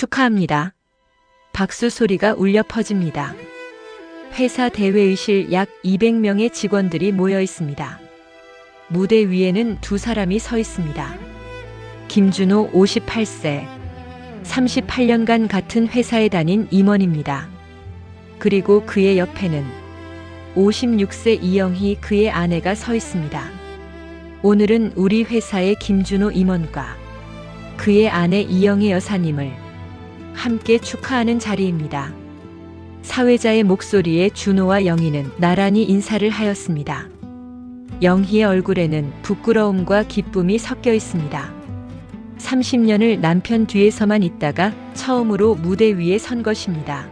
축하합니다. 박수 소리가 울려 퍼집니다. 회사 대회의실 약 200명의 직원들이 모여 있습니다. 무대 위에는 두 사람이 서 있습니다. 김준호 58세, 38년간 같은 회사에 다닌 임원입니다. 그리고 그의 옆에는 56세 이영희 그의 아내가 서 있습니다. 오늘은 우리 회사의 김준호 임원과 그의 아내 이영희 여사님을 함께 축하하는 자리입니다. 사회자의 목소리에 준호와 영희는 나란히 인사를 하였습니다. 영희의 얼굴에는 부끄러움과 기쁨이 섞여 있습니다. 30년을 남편 뒤에서만 있다가 처음으로 무대 위에 선 것입니다.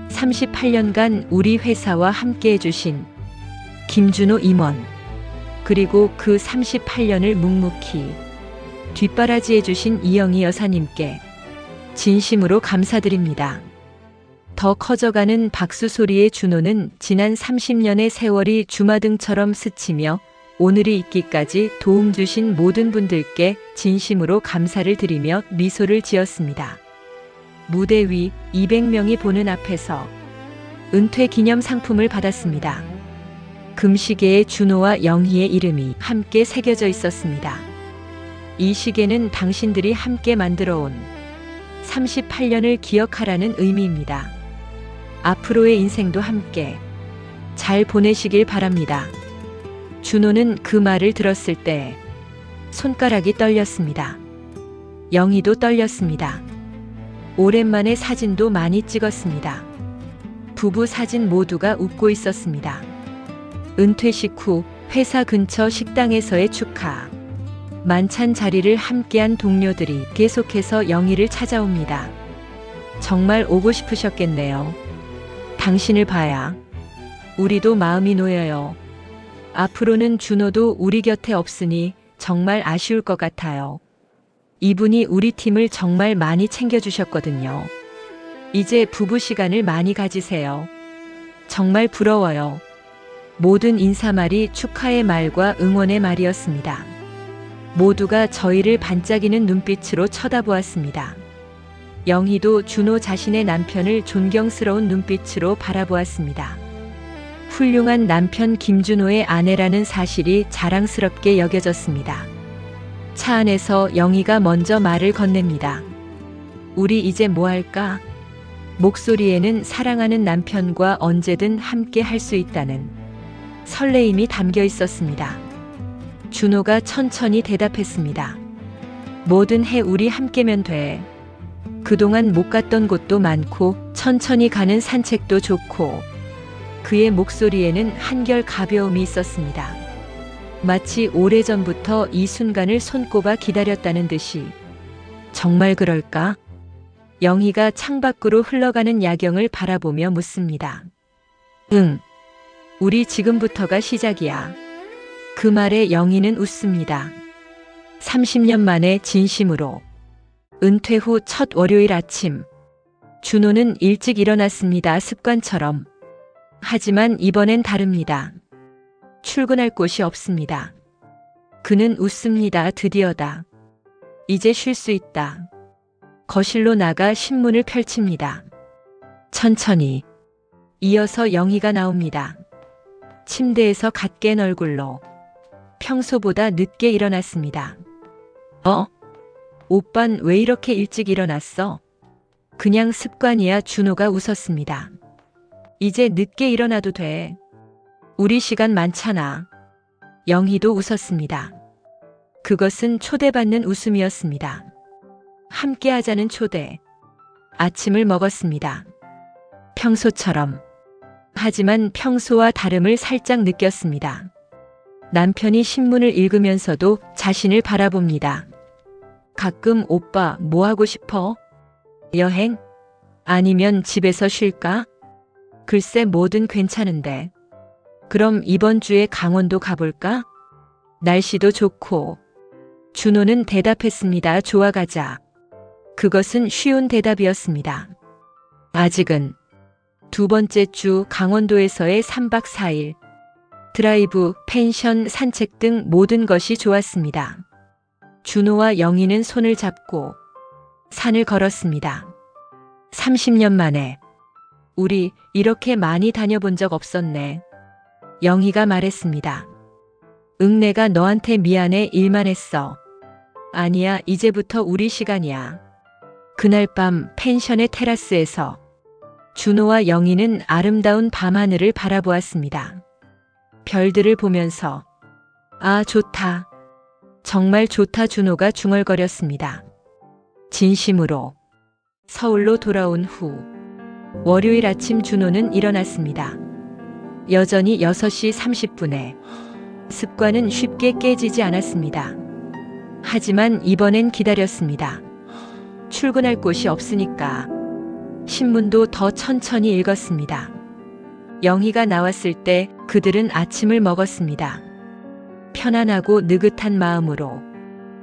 38년간 우리 회사와 함께 해주신 김준호 임원, 그리고 그 38년을 묵묵히 뒷바라지 해주신 이영희 여사님께 진심으로 감사드립니다. 더 커져가는 박수 소리의 준호는 지난 30년의 세월이 주마등처럼 스치며 오늘이 있기까지 도움 주신 모든 분들께 진심으로 감사를 드리며 미소를 지었습니다. 무대 위 200명이 보는 앞에서 은퇴 기념 상품을 받았습니다. 금시계에 준호와 영희의 이름이 함께 새겨져 있었습니다. 이 시계는 당신들이 함께 만들어온 38년을 기억하라는 의미입니다. 앞으로의 인생도 함께 잘 보내시길 바랍니다. 준호는 그 말을 들었을 때 손가락이 떨렸습니다. 영희도 떨렸습니다. 오랜만에 사진도 많이 찍었습니다. 부부 사진 모두가 웃고 있었습니다. 은퇴식 후 회사 근처 식당에서의 축하. 만찬 자리를 함께한 동료들이 계속해서 영희를 찾아옵니다. 정말 오고 싶으셨겠네요. 당신을 봐야 우리도 마음이 놓여요. 앞으로는 준호도 우리 곁에 없으니 정말 아쉬울 것 같아요. 이분이 우리 팀을 정말 많이 챙겨주셨거든요. 이제 부부 시간을 많이 가지세요. 정말 부러워요. 모든 인사말이 축하의 말과 응원의 말이었습니다. 모두가 저희를 반짝이는 눈빛으로 쳐다보았습니다. 영희도 준호 자신의 남편을 존경스러운 눈빛으로 바라보았습니다. 훌륭한 남편 김준호의 아내라는 사실이 자랑스럽게 여겨졌습니다. 차 안에서 영희가 먼저 말을 건넵니다. 우리 이제 뭐 할까? 목소리에는 사랑하는 남편과 언제든 함께 할 수 있다는 설레임이 담겨 있었습니다. 준호가 천천히 대답했습니다. 뭐든 해 우리 함께면 돼. 그동안 못 갔던 곳도 많고 천천히 가는 산책도 좋고. 그의 목소리에는 한결 가벼움이 있었습니다. 마치 오래전부터 이 순간을 손꼽아 기다렸다는 듯이. 정말 그럴까? 영희가 창밖으로 흘러가는 야경을 바라보며 묻습니다. 응. 우리 지금부터가 시작이야. 그 말에 영희는 웃습니다. 30년 만에 진심으로. 은퇴 후 첫 월요일 아침. 준호는 일찍 일어났습니다. 습관처럼. 하지만 이번엔 다릅니다. 출근할 곳이 없습니다. 그는 웃습니다. 드디어다. 이제 쉴 수 있다. 거실로 나가 신문을 펼칩니다. 천천히. 이어서 영희가 나옵니다. 침대에서 갓 깬 얼굴로. 평소보다 늦게 일어났습니다. 오빤 왜 이렇게 일찍 일어났어? 그냥 습관이야. 준호가 웃었습니다. 이제 늦게 일어나도 돼. 우리 시간 많잖아. 영희도 웃었습니다. 그것은 초대받는 웃음이었습니다. 함께 하자는 초대. 아침을 먹었습니다. 평소처럼. 하지만 평소와 다름을 살짝 느꼈습니다. 남편이 신문을 읽으면서도 자신을 바라봅니다. 가끔 오빠 뭐 하고 싶어? 여행? 아니면 집에서 쉴까? 글쎄 뭐든 괜찮은데. 그럼 이번 주에 강원도 가볼까? 날씨도 좋고. 준호는 대답했습니다. 좋아 가자. 그것은 쉬운 대답이었습니다. 아직은. 두 번째 주 강원도에서의 3박 4일. 드라이브, 펜션, 산책 등 모든 것이 좋았습니다. 준호와 영희는 손을 잡고 산을 걸었습니다. 30년 만에. 우리 이렇게 많이 다녀본 적 없었네. 영희가 말했습니다. 응, 내가 너한테 미안해. 일만 했어. 아니야, 이제부터 우리 시간이야. 그날 밤 펜션의 테라스에서 준호와 영희는 아름다운 밤하늘을 바라보았습니다. 별들을 보면서 아, 좋다. 정말 좋다. 준호가 중얼거렸습니다. 진심으로. 서울로 돌아온 후 월요일 아침 준호는 일어났습니다. 여전히 6시 30분에. 습관은 쉽게 깨지지 않았습니다. 하지만 이번엔 기다렸습니다. 출근할 곳이 없으니까. 신문도 더 천천히 읽었습니다. 영희가 나왔을 때 그들은 아침을 먹었습니다. 편안하고 느긋한 마음으로.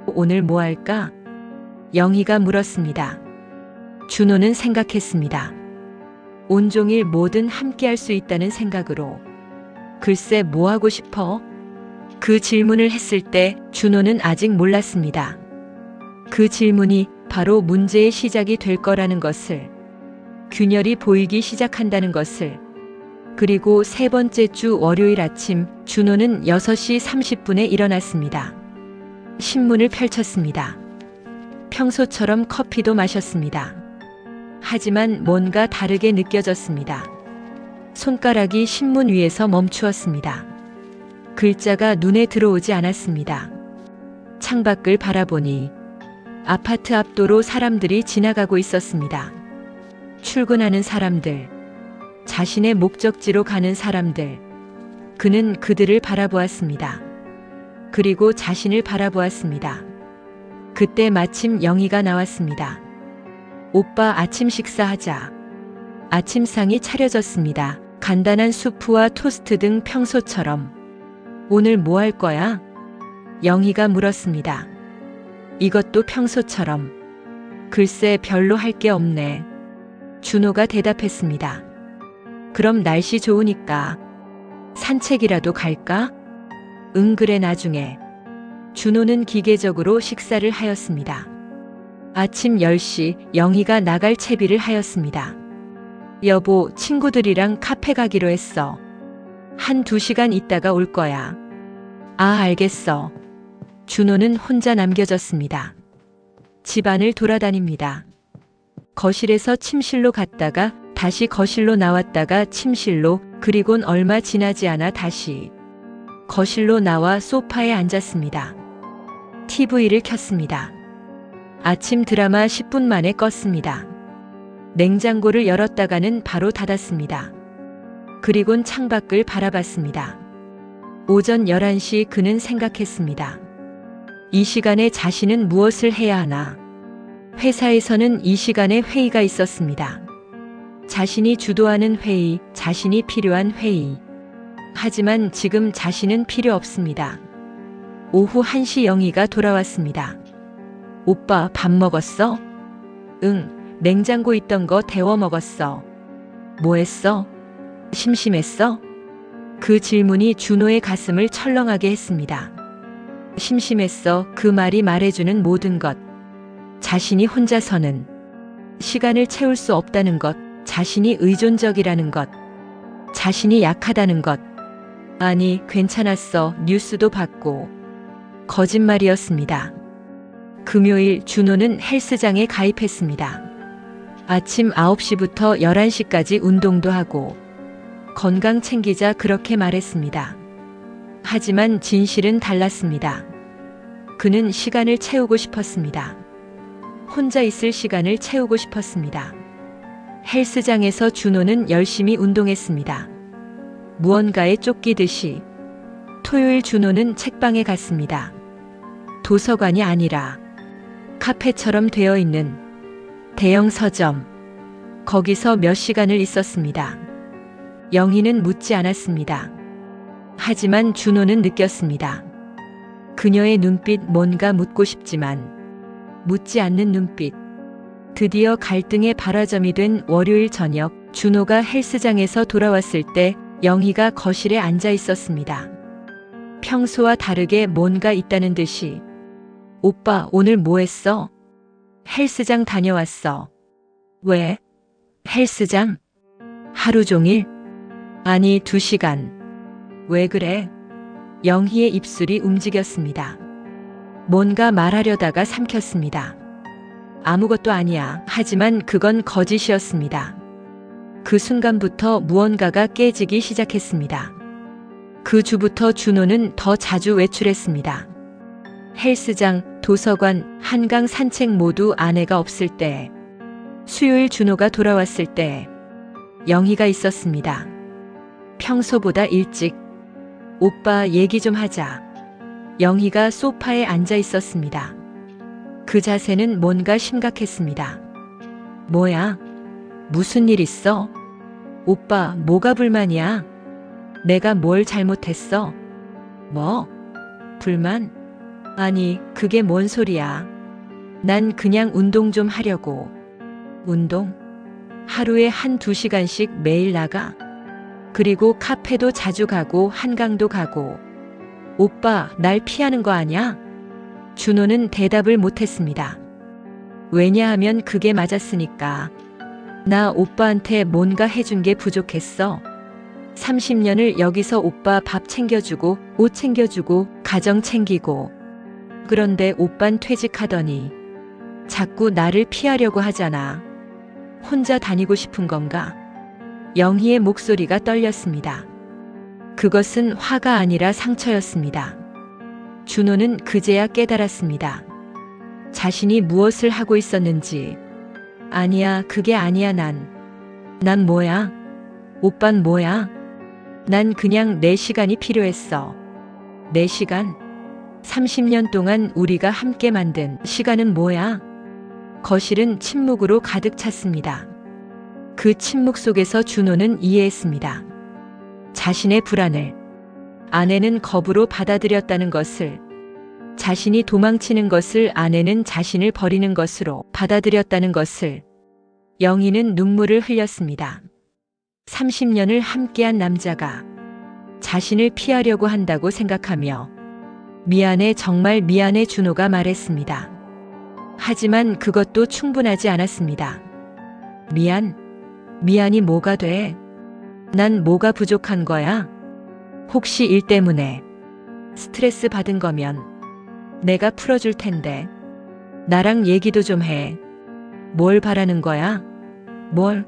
오늘 뭐 할까? 영희가 물었습니다. 준호는 생각했습니다. 온종일 뭐든 함께 할 수 있다는 생각으로. 글쎄, 뭐 하고 싶어? 그 질문을 했을 때 준호는 아직 몰랐습니다. 그 질문이 바로 문제의 시작이 될 거라는 것을, 균열이 보이기 시작한다는 것을. 그리고 세 번째 주 월요일 아침 준호는 6시 30분에 일어났습니다. 신문을 펼쳤습니다. 평소처럼 커피도 마셨습니다. 하지만 뭔가 다르게 느껴졌습니다. 손가락이 신문 위에서 멈추었습니다. 글자가 눈에 들어오지 않았습니다. 창밖을 바라보니 아파트 앞도로 사람들이 지나가고 있었습니다. 출근하는 사람들, 자신의 목적지로 가는 사람들. 그는 그들을 바라보았습니다. 그리고 자신을 바라보았습니다. 그때 마침 영희가 나왔습니다. 오빠, 아침 식사하자. 아침상이 차려졌습니다. 간단한 수프와 토스트 등 평소처럼. 오늘 뭐 할 거야? 영희가 물었습니다. 이것도 평소처럼. 글쎄, 별로 할 게 없네. 준호가 대답했습니다. 그럼 날씨 좋으니까 산책이라도 갈까? 응, 그래, 나중에. 준호는 기계적으로 식사를 하였습니다. 아침 10시 영희가 나갈 채비를 하였습니다. 여보, 친구들이랑 카페 가기로 했어. 1~2시간 있다가 올 거야. 아, 알겠어. 준호는 혼자 남겨졌습니다. 집안을 돌아다닙니다. 거실에서 침실로 갔다가 다시 거실로 나왔다가 침실로, 그리곤 얼마 지나지 않아 다시 거실로 나와 소파에 앉았습니다. TV를 켰습니다. 아침 드라마 10분 만에 껐습니다. 냉장고를 열었다가는 바로 닫았습니다. 그리곤 창밖을 바라봤습니다. 오전 11시 그는 생각했습니다. 이 시간에 자신은 무엇을 해야 하나? 회사에서는 이 시간에 회의가 있었습니다. 자신이 주도하는 회의, 자신이 필요한 회의. 하지만 지금 자신은 필요 없습니다. 오후 1시 영희가 돌아왔습니다. 오빠, 밥 먹었어? 응, 냉장고 있던 거 데워 먹었어. 뭐 했어? 심심했어? 그 질문이 준호의 가슴을 철렁하게 했습니다. 심심했어. 그 말이 말해주는 모든 것. 자신이 혼자서는 시간을 채울 수 없다는 것, 자신이 의존적이라는 것, 자신이 약하다는 것. 아니, 괜찮았어. 뉴스도 봤고. 거짓말이었습니다. 금요일 준호는 헬스장에 가입했습니다. 아침 9시부터 11시까지 운동도 하고 건강 챙기자, 그렇게 말했습니다. 하지만 진실은 달랐습니다. 그는 시간을 채우고 싶었습니다. 혼자 있을 시간을 채우고 싶었습니다. 헬스장에서 준호는 열심히 운동했습니다. 무언가에 쫓기듯이. 토요일 준호는 책방에 갔습니다. 도서관이 아니라 카페처럼 되어 있는 대형 서점. 거기서 몇 시간을 있었습니다. 영희는 묻지 않았습니다. 하지만 준호는 느꼈습니다. 그녀의 눈빛, 뭔가 묻고 싶지만 묻지 않는 눈빛. 드디어 갈등의 발화점이 된 월요일 저녁, 준호가 헬스장에서 돌아왔을 때 영희가 거실에 앉아 있었습니다. 평소와 다르게 뭔가 있다는 듯이. 오빠, 오늘 뭐 했어? 헬스장 다녀왔어. 왜? 헬스장? 하루 종일? 아니, 2시간. 왜 그래? 영희의 입술이 움직였습니다. 뭔가 말하려다가 삼켰습니다. 아무것도 아니야. 하지만 그건 거짓이었습니다. 그 순간부터 무언가가 깨지기 시작했습니다. 그 주부터 준호는 더 자주 외출했습니다. 헬스장, 도서관, 한강 산책 모두 아내가 없을 때, 수요일 준호가 돌아왔을 때 영희가 있었습니다. 평소보다 일찍. 오빠, 얘기 좀 하자. 영희가 소파에 앉아 있었습니다. 그 자세는 뭔가 심각했습니다. 뭐야? 무슨 일 있어? 오빠, 뭐가 불만이야? 내가 뭘 잘못했어? 뭐? 불만? 아니, 그게 뭔 소리야? 난 그냥 운동 좀 하려고. 운동? 하루에 1~2시간씩 매일 나가? 그리고 카페도 자주 가고 한강도 가고. 오빠, 날 피하는 거 아냐? 준호는 대답을 못했습니다. 왜냐하면 그게 맞았으니까. 나 오빠한테 뭔가 해준 게 부족했어. 30년을 여기서 오빠 밥 챙겨주고 옷 챙겨주고 가정 챙기고. 그런데 오빤 퇴직하더니 자꾸 나를 피하려고 하잖아. 혼자 다니고 싶은 건가? 영희의 목소리가 떨렸습니다. 그것은 화가 아니라 상처였습니다. 준호는 그제야 깨달았습니다. 자신이 무엇을 하고 있었는지. 아니야, 그게 아니야. 난 뭐야? 오빤 뭐야? 난 그냥 내 시간이 필요했어. 내 시간? 30년 동안 우리가 함께 만든 시간은 뭐야? 거실은 침묵으로 가득 찼습니다. 그 침묵 속에서 준호는 이해했습니다. 자신의 불안을, 아내는 겁으로 받아들였다는 것을, 자신이 도망치는 것을 아내는 자신을 버리는 것으로 받아들였다는 것을. 영희는 눈물을 흘렸습니다. 30년을 함께한 남자가 자신을 피하려고 한다고 생각하며 미안해, 정말 미안해, 준호가 말했습니다. 하지만 그것도 충분하지 않았습니다. 미안이 뭐가 돼? 난 뭐가 부족한 거야? 혹시 일 때문에 스트레스 받은 거면 내가 풀어줄 텐데. 나랑 얘기도 좀 해. 뭘 바라는 거야? 뭘?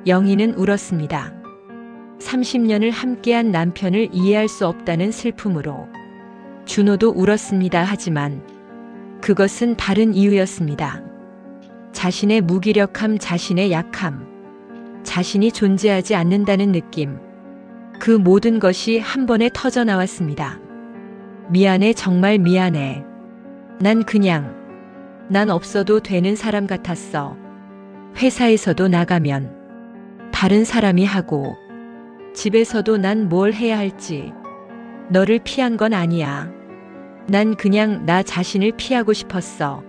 영희는 울었습니다. 30년을 함께한 남편을 이해할 수 없다는 슬픔으로. 준호도 울었습니다. 하지만 그것은 다른 이유였습니다. 자신의 무기력함, 자신의 약함, 자신이 존재하지 않는다는 느낌. 그 모든 것이 한 번에 터져 나왔습니다. 미안해, 정말 미안해. 난 없어도 되는 사람 같았어. 회사에서도 나가면 다른 사람이 하고, 집에서도 난 뭘 해야 할지. 너를 피한 건 아니야. 난 그냥 나 자신을 피하고 싶었어.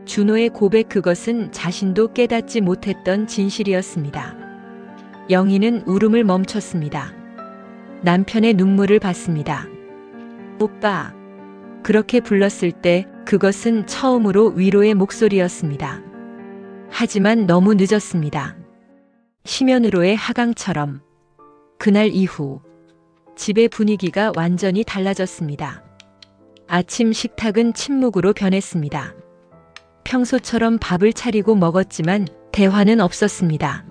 준호의 고백, 그것은 자신도 깨닫지 못했던 진실이었습니다. 영희는 울음을 멈췄습니다. 남편의 눈물을 봤습니다. 오빠. 그렇게 불렀을 때 그것은 처음으로 위로의 목소리였습니다. 하지만 너무 늦었습니다. 심연으로의 하강처럼. 그날 이후 집의 분위기가 완전히 달라졌습니다. 아침 식탁은 침묵으로 변했습니다. 평소처럼 밥을 차리고 먹었지만 대화는 없었습니다.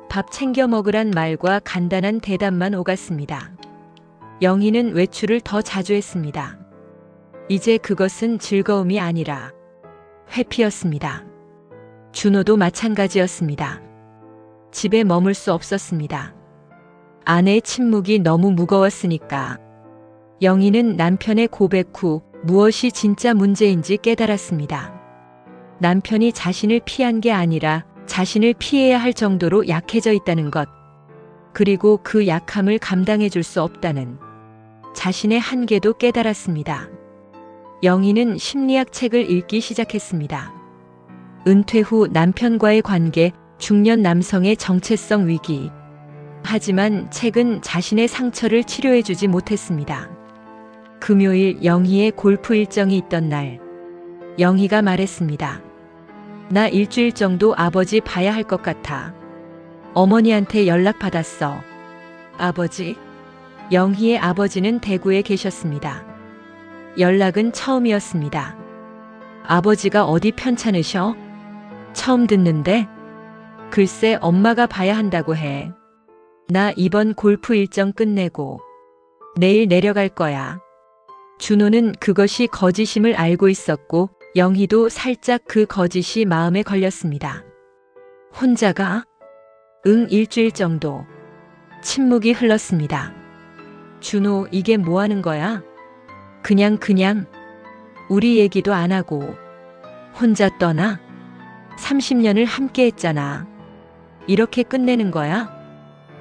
밥 챙겨 먹으란 말과 간단한 대답만 오갔습니다. 영희는 외출을 더 자주 했습니다. 이제 그것은 즐거움이 아니라 회피였습니다. 준호도 마찬가지였습니다. 집에 머물 수 없었습니다. 아내의 침묵이 너무 무거웠으니까. 영희는 남편의 고백 후 무엇이 진짜 문제인지 깨달았습니다. 남편이 자신을 피한 게 아니라 자신을 피해야 할 정도로 약해져 있다는 것. 그리고 그 약함을 감당해 줄 수 없다는 자신의 한계도 깨달았습니다. 영희는 심리학 책을 읽기 시작했습니다. 은퇴 후 남편과의 관계, 중년 남성의 정체성 위기. 하지만 책은 자신의 상처를 치료해주지 못했습니다. 금요일 영희의 골프 일정이 있던 날, 영희가 말했습니다. 나 일주일 정도 아버지 봐야 할 것 같아. 어머니한테 연락받았어. 아버지? 영희의 아버지는 대구에 계셨습니다. 연락은 처음이었습니다. 아버지가 어디 편찮으셔? 처음 듣는데? 글쎄 엄마가 봐야 한다고 해. 나 이번 골프 일정 끝내고 내일 내려갈 거야. 준호는 그것이 거짓임을 알고 있었고 영희도 살짝 그 거짓이 마음에 걸렸습니다. 혼자가? 응, 일주일 정도. 침묵이 흘렀습니다. 준호, 이게 뭐 하는 거야? 그냥 우리 얘기도 안 하고 혼자 떠나? 30년을 함께 했잖아. 이렇게 끝내는 거야?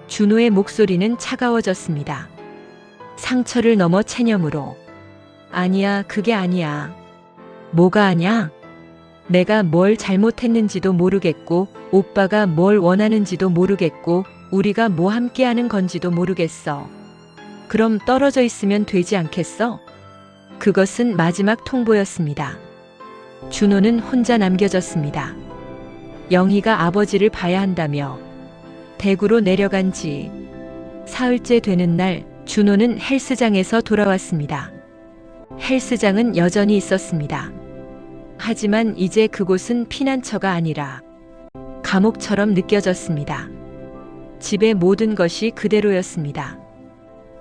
준호의 목소리는 차가워졌습니다. 상처를 넘어 체념으로. 아니야, 그게 아니야. 뭐가 아냐? 내가 뭘 잘못했는지도 모르겠고, 오빠가 뭘 원하는지도 모르겠고, 우리가 뭐 함께하는 건지도 모르겠어. 그럼 떨어져 있으면 되지 않겠어? 그것은 마지막 통보였습니다. 준호는 혼자 남겨졌습니다. 영희가 아버지를 봐야 한다며 대구로 내려간 지 사흘째 되는 날 준호는 헬스장에서 돌아왔습니다. 헬스장은 여전히 있었습니다. 하지만 이제 그곳은 피난처가 아니라 감옥처럼 느껴졌습니다. 집의 모든 것이 그대로였습니다.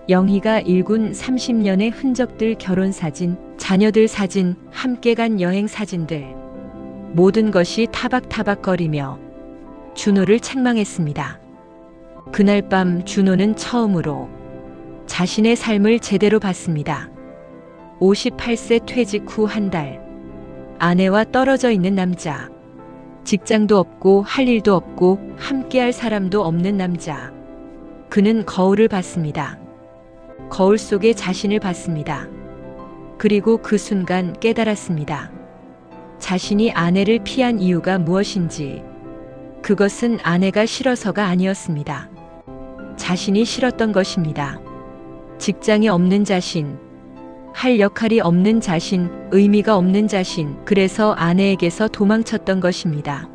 영희가 일군 30년의 흔적들, 결혼 사진, 자녀들 사진, 함께 간 여행 사진들, 모든 것이 타박타박거리며 준호를 책망했습니다. 그날 밤 준호는 처음으로 자신의 삶을 제대로 봤습니다. 58세 퇴직 후 한 달, 아내와 떨어져 있는 남자, 직장도 없고 할 일도 없고 함께할 사람도 없는 남자. 그는 거울을 봤습니다. 거울 속에 자신을 봤습니다. 그리고 그 순간 깨달았습니다. 자신이 아내를 피한 이유가 무엇인지. 그것은 아내가 싫어서가 아니었습니다. 자신이 싫었던 것입니다. 직장이 없는 자신, 할 역할이 없는 자신, 의미가 없는 자신, 그래서 아내에게서 도망쳤던 것입니다.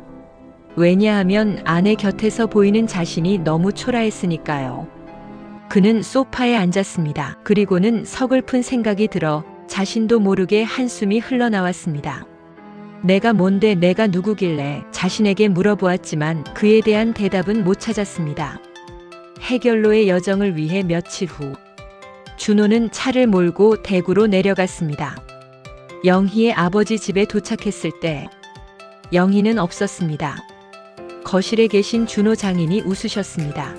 왜냐하면 아내 곁에서 보이는 자신이 너무 초라했으니까요. 그는 소파에 앉았습니다. 그리고는 서글픈 생각이 들어 자신도 모르게 한숨이 흘러나왔습니다. 내가 뭔데, 내가 누구길래 자신에게 물어보았지만 그에 대한 대답은 못 찾았습니다. 해결로의 여정을 위해 며칠 후 준호는 차를 몰고 대구로 내려갔습니다. 영희의 아버지 집에 도착했을 때 영희는 없었습니다. 거실에 계신 준호 장인이 웃으셨습니다.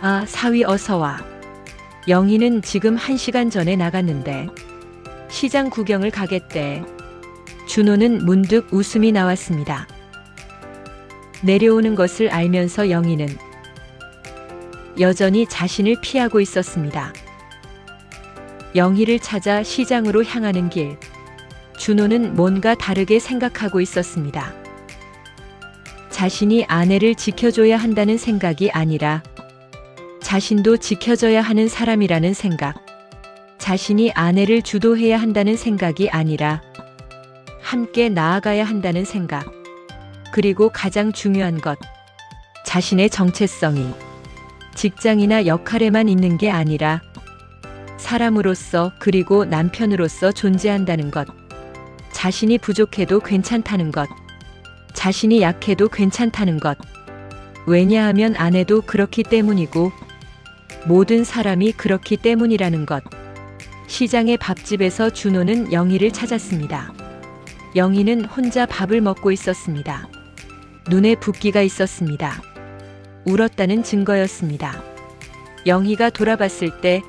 아, 사위 어서 와. 영희는 지금 1시간 전에 나갔는데 시장 구경을 가겠대. 준호는 문득 웃음이 나왔습니다. 내려오는 것을 알면서 영희는 여전히 자신을 피하고 있었습니다. 영희를 찾아 시장으로 향하는 길, 준호는 뭔가 다르게 생각하고 있었습니다. 자신이 아내를 지켜줘야 한다는 생각이 아니라 자신도 지켜져야 하는 사람이라는 생각, 자신이 아내를 주도해야 한다는 생각이 아니라 함께 나아가야 한다는 생각, 그리고 가장 중요한 것, 자신의 정체성이 직장이나 역할에만 있는 게 아니라 사람으로서 그리고 남편으로서 존재한다는 것, 자신이 부족해도 괜찮다는 것, 자신이 약해도 괜찮다는 것, 왜냐하면 아내도 그렇기 때문이고 모든 사람이 그렇기 때문이라는 것. 시장의 밥집에서 준호는 영희를 찾았습니다. 영희는 혼자 밥을 먹고 있었습니다. 눈에 붓기가 있었습니다. 울었다는 증거였습니다. 영희가 돌아봤을 때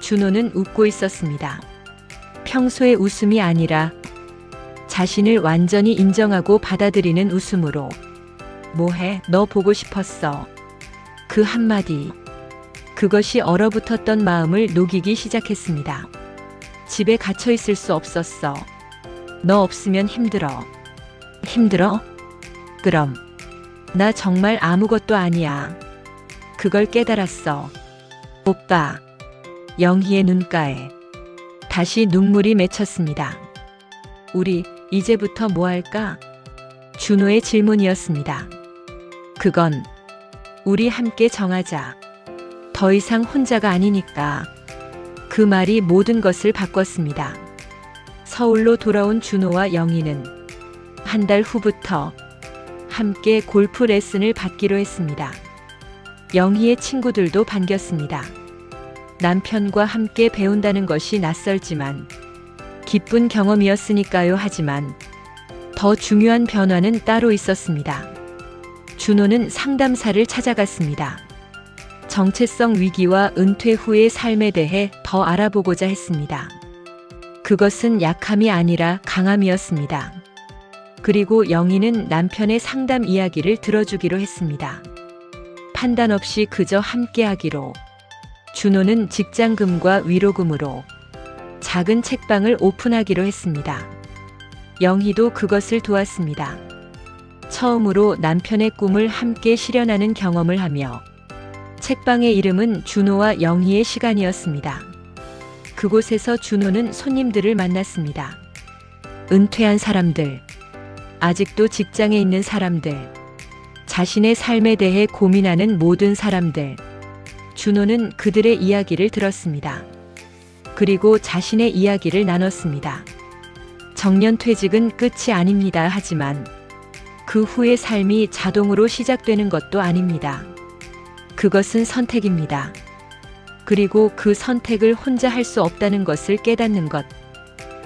준호는 웃고 있었습니다. 평소의 웃음이 아니라 자신을 완전히 인정하고 받아들이는 웃음으로. 뭐해? 너 보고 싶었어. 그 한마디. 그것이 얼어붙었던 마음을 녹이기 시작했습니다. 집에 갇혀 있을 수 없었어. 너 없으면 힘들어. 힘들어? 그럼 나 정말 아무것도 아니야. 그걸 깨달았어. 오빠. 영희의 눈가에 다시 눈물이 맺혔습니다. 우리 이제부터 뭐 할까? 준호의 질문이었습니다. 그건 우리 함께 정하자. 더 이상 혼자가 아니니까. 그 말이 모든 것을 바꿨습니다. 서울로 돌아온 준호와 영희는 한 달 후부터 함께 골프 레슨을 받기로 했습니다. 영희의 친구들도 반겼습니다. 남편과 함께 배운다는 것이 낯설지만 기쁜 경험이었으니까요. 하지만 더 중요한 변화는 따로 있었습니다. 준호는 상담사를 찾아갔습니다. 정체성 위기와 은퇴 후의 삶에 대해 더 알아보고자 했습니다. 그것은 약함이 아니라 강함이었습니다. 그리고 영희는 남편의 상담 이야기를 들어주기로 했습니다. 판단 없이 그저 함께하기로. 준호는 직장금과 위로금으로 작은 책방을 오픈하기로 했습니다. 영희도 그것을 도왔습니다. 처음으로 남편의 꿈을 함께 실현하는 경험을 하며 책방의 이름은 준호와 영희의 시간이었습니다. 그곳에서 준호는 손님들을 만났습니다. 은퇴한 사람들, 아직도 직장에 있는 사람들, 자신의 삶에 대해 고민하는 모든 사람들. 준호는 그들의 이야기를 들었습니다. 그리고 자신의 이야기를 나눴습니다. 정년퇴직은 끝이 아닙니다. 하지만 그 후의 삶이 자동으로 시작되는 것도 아닙니다. 그것은 선택입니다. 그리고 그 선택을 혼자 할 수 없다는 것을 깨닫는 것.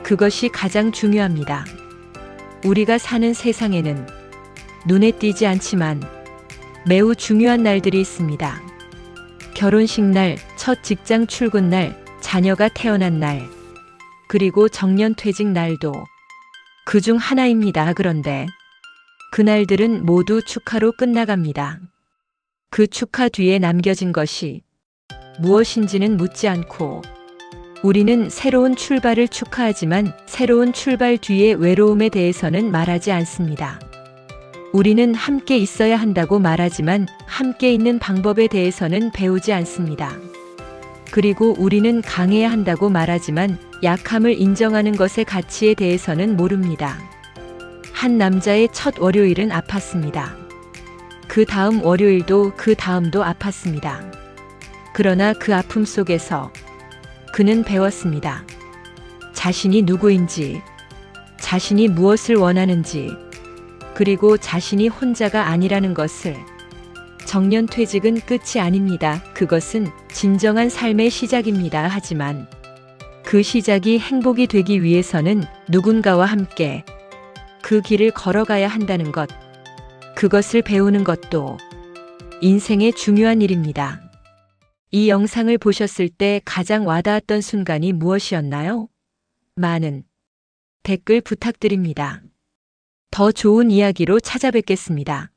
그것이 가장 중요합니다. 우리가 사는 세상에는 눈에 띄지 않지만 매우 중요한 날들이 있습니다. 결혼식 날, 첫 직장 출근 날, 자녀가 태어난 날, 그리고 정년퇴직 날도 그중 하나입니다. 그런데 그날들은 모두 축하로 끝나갑니다. 그 축하 뒤에 남겨진 것이 무엇인지는 묻지 않고 우리는 새로운 출발을 축하하지만 새로운 출발 뒤의 외로움에 대해서는 말하지 않습니다. 우리는 함께 있어야 한다고 말하지만 함께 있는 방법에 대해서는 배우지 않습니다. 그리고 우리는 강해야 한다고 말하지만 약함을 인정하는 것의 가치에 대해서는 모릅니다. 한 남자의 첫 월요일은 아팠습니다. 그 다음 월요일도 그 다음도 아팠습니다. 그러나 그 아픔 속에서 그는 배웠습니다. 자신이 누구인지, 자신이 무엇을 원하는지, 그리고 자신이 혼자가 아니라는 것을. 정년퇴직은 끝이 아닙니다. 그것은 진정한 삶의 시작입니다. 하지만 그 시작이 행복이 되기 위해서는 누군가와 함께 그 길을 걸어가야 한다는 것. 그것을 배우는 것도 인생의 중요한 일입니다. 이 영상을 보셨을 때 가장 와닿았던 순간이 무엇이었나요? 많은 댓글 부탁드립니다. 더 좋은 이야기로 찾아뵙겠습니다.